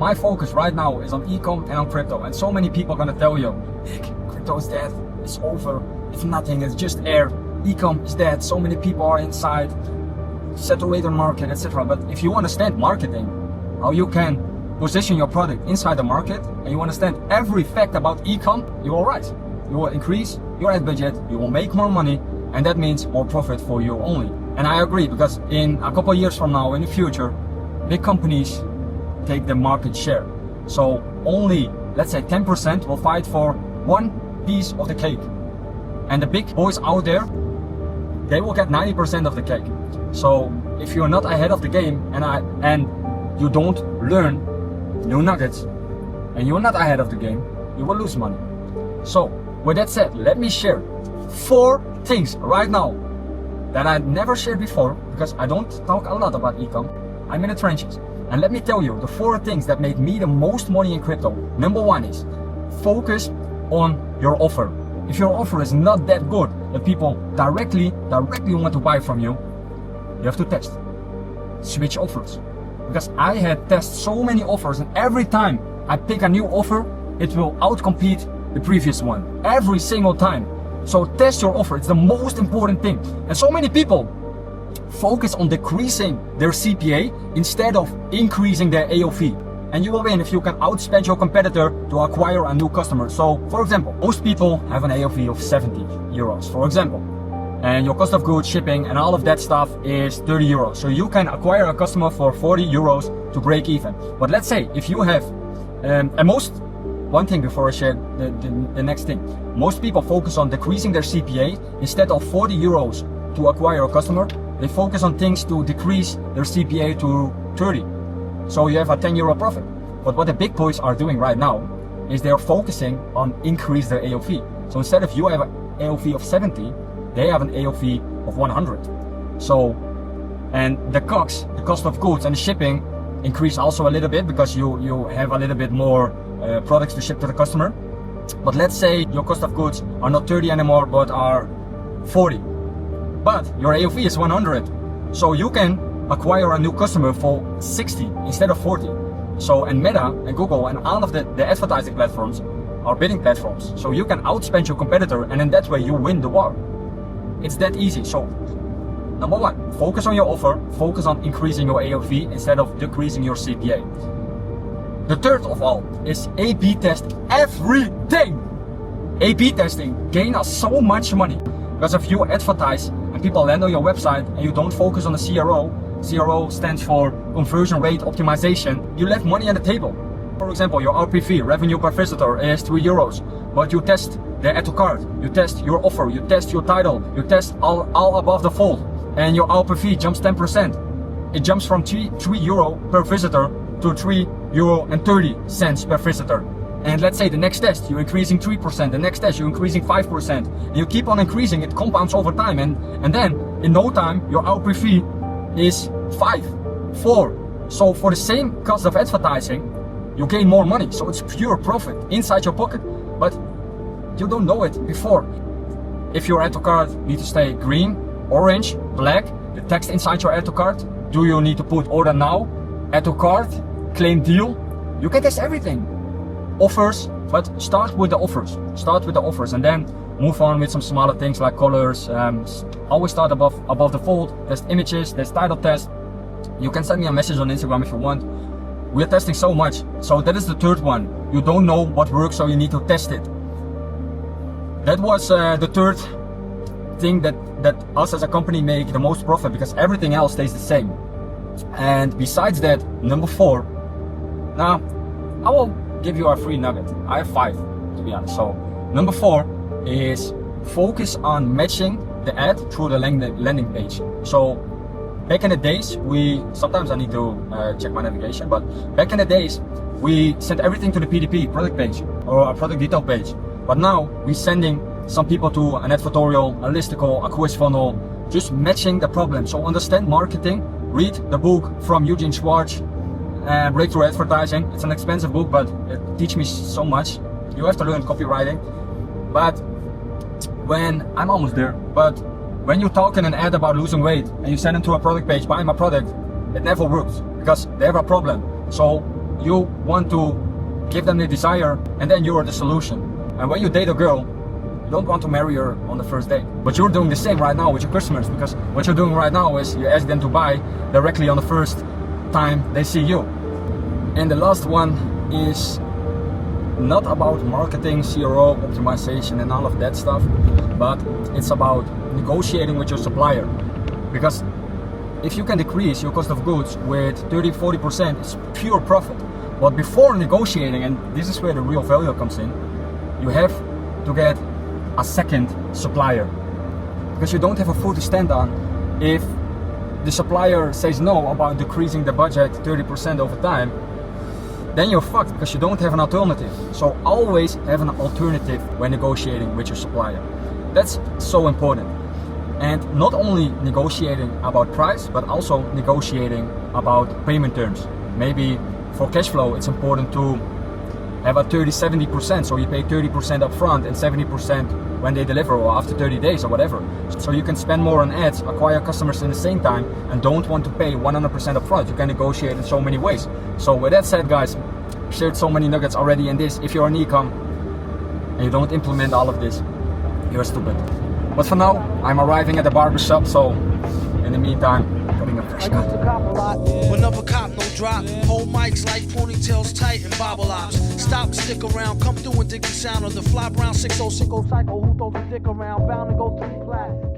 my focus right now is on ecom and on crypto. And so many people are gonna tell you, Nick, crypto is dead, it's over, it's nothing, it's just air. Ecom is dead, so many people are inside, saturated market, etc. But if you understand marketing, how you can position your product inside the market, and you understand every fact about ecom, you're alright. You will increase your ad budget, you will make more money, and that means more profit for you only. And I agree, because in a couple of years from now, in the future, big companies take the market share. So only, let's say 10% will fight for one piece of the cake. And the big boys out there, they will get 90% of the cake. So if you're not ahead of the game and you don't learn new nuggets and you're not ahead of the game, you will lose money. So with that said, let me share 4 things right now that I never shared before, because I don't talk a lot about ecom. I'm in the trenches. And let me tell you the 4 things that made me the most money in crypto. Number 1 is focus on your offer. If your offer is not that good, that people directly want to buy from you, you have to test. Switch offers. Because I had tested so many offers, and every time I pick a new offer, it will outcompete the previous one. Every single time. So test your offer, it's the most important thing. And so many people focus on decreasing their CPA instead of increasing their AOV. And you will win if you can outspend your competitor to acquire a new customer. So, for example, most people have an AOV of 70 euros, for example. And your cost of goods, shipping, and all of that stuff is 30 euros. So you can acquire a customer for 40 euros to break even. But let's say if you have, one thing before I share the next thing. Most people focus on decreasing their CPA. Instead of 40 euros to acquire a customer, they focus on things to decrease their CPA to 30. So you have a 10 euro profit. But what the big boys are doing right now is they're focusing on increase their AOV. So instead of you have an AOV of 70, they have an AOV of 100. So, and the COGS, the cost of goods and the shipping increase also a little bit, because you have a little bit more products to ship to the customer. But let's say your cost of goods are not 30 anymore, but are 40. But your AOV is 100. So you can acquire a new customer for 60 instead of 40. So, and Meta and Google and all of the advertising platforms are bidding platforms. So you can outspend your competitor, and in that way you win the war. It's that easy. So number 1, focus on your offer, focus on increasing your AOV instead of decreasing your CPA. The third of all is A/B test everything. A/B testing gain us so much money, because if you advertise and people land on your website and you don't focus on the CRO stands for conversion rate optimization, you left money on the table. For example, your RPV, revenue per visitor, is 3 euros, but you test the add to cart, you test your offer, you test your title, you test all above the fold, and your RPV jumps 10%. It jumps from 3 euro per visitor to 3 euro and 30 cents per visitor. And let's say the next test you're increasing 3%, the next test you're increasing 5%, and you keep on increasing, it compounds over time, and then in no time your RPV is 5, 4. So for the same cost of advertising, you gain more money. So it's pure profit inside your pocket, but you don't know it before. If your add to cart needs to stay green, orange, black, the text inside your add to cart, do you need to put order now, add to cart, claim deal? You can test everything. Offers, but start with the offers. Start with the offers and then move on with some smaller things like colors. Always start above the fold. There's images, there's title test. You can send me a message on Instagram if you want. We're testing so much. So that is the third one. You don't know what works, so you need to test it. That was the third thing that us as a company make the most profit, because everything else stays the same. And besides that, number 4. Now, I will give you a free nugget. I have 5, to be honest. So number 4 is focus on matching the ad through the landing page. So back in the days, sometimes I need to check my navigation, but back in the days, we sent everything to the PDP, product page, or a product detail page. But now we're sending some people to an advertorial, a listicle, a quiz funnel, just matching the problem. So understand marketing, read the book from Eugene Schwartz, Breakthrough Advertising. It's an expensive book, but it teaches me so much. You have to learn copywriting. But I'm almost there, but when you talk in an ad about losing weight and you send them to a product page, buy my product, it never works because they have a problem. So you want to give them the desire, and then you are the solution. And when you date a girl, you don't want to marry her on the first date. But you're doing the same right now with your customers, because what you're doing right now is you ask them to buy directly on the first time they see you. And the last one is not about marketing, CRO, optimization and all of that stuff, but it's about negotiating with your supplier. Because if you can decrease your cost of goods with 30-40%, it's pure profit. But before negotiating, and this is where the real value comes in, you have to get a second supplier, because you don't have a foot to stand on if the supplier says no about decreasing the budget 30% over time. Then you're fucked, because you don't have an alternative. So always have an alternative when negotiating with your supplier. That's so important. And not only negotiating about price, but also negotiating about payment terms. Maybe for cash flow, it's important to have a 30-70%, so you pay 30% up front and 70% when they deliver, or after 30 days or whatever. So you can spend more on ads, acquire customers in the same time, and don't want to pay 100% up front. You can negotiate in so many ways. So with that said, guys, shared so many nuggets already in this. If you're an e-com and you don't implement all of this, you're stupid. But for now, I'm arriving at the barbershop, so in the meantime, getting a fresh cut. Whenever cop, no drop. Hold mics like ponytails tight and bobble ops. Stop, stick around, come through and dig the sound of the fly brown 6060 cycle. Who throws a dick around? Bound to go to the flat.